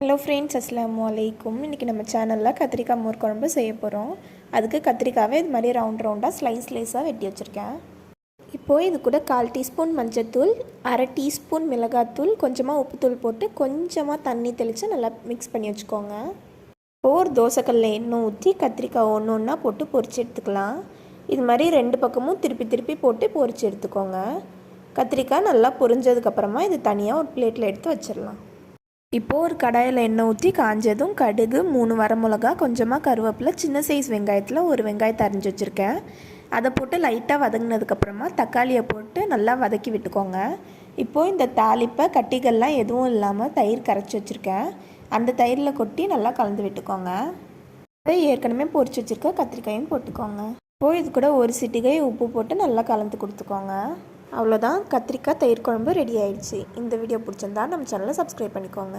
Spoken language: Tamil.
ஹலோ ஃப்ரெண்ட்ஸ், அஸ்ஸலாமு அலைக்கும். இன்றைக்கி நம்ம சேனலில் கத்திரிக்காய் மோர் குழம்பு செய்ய போகிறோம். அதுக்கு கத்திரிக்காவை இது மாதிரி ரவுண்டாக ஸ்லைஸாக வெட்டி வச்சுருக்கேன். இப்போது இது கூட 1/4 டீஸ்பூன் மஞ்சள்தூள், 1/2 டீஸ்பூன் மிளகாத்தூள், கொஞ்சமாக உப்புத்தூள் போட்டு கொஞ்சமாக தண்ணி தெளித்து நல்லா மிக்ஸ் பண்ணி வச்சுக்கோங்க. இப்போது ஒரு தோசைக்கல்லில் எண்ணெய் ஊற்றி கத்திரிக்காய் ஒன்று ஒன்றா போட்டு பொரித்து எடுத்துக்கலாம். இது மாதிரி 2 பக்கமும் திருப்பி போட்டு பொரித்து எடுத்துக்கோங்க. கத்திரிக்காய் நல்லா பொரிஞ்சதுக்கப்புறமா இது தனியாக ஒரு பிளேட்டில் எடுத்து வச்சிடலாம். இப்போது ஒரு கடாயில் எண்ணெய் ஊற்றி காஞ்சதும் கடுகு, 3 வரமிளகா, கொஞ்சமாக கருவேப்பிலை, சின்ன சைஸ் வெங்காயத்தில் ஒரு வெங்காயத்தை அரிஞ்சு வச்சுருக்கேன். அதை போட்டு லைட்டாக வதங்கினதுக்கப்புறமா தக்காளியை போட்டு நல்லா வதக்கி விட்டுக்கோங்க. இப்போது இந்த தாளிப்பை கட்டிகள்லாம் எதுவும் இல்லாமல் தயிர் கரைச்சி வச்சுருக்கேன். அந்த தயிரில் கொட்டி நல்லா கலந்து விட்டுக்கோங்க. ஏற்கனவே பொரிச்சு வச்சுருக்க கத்திரிக்காயும் போட்டுக்கோங்க. இப்போது இது கூட ஒரு சிட்டிகை உப்பு போட்டு நல்லா கலந்து கொடுத்துக்கோங்க. அவ்வளோதான், கத்திரிக்காய் தயிர் குழம்பு ரெடி ஆயிடுச்சு. இந்த வீடியோ பிடிச்சிருந்தா நம்ம சேனலை சப்ஸ்கிரைப் பண்ணிக்கோங்க.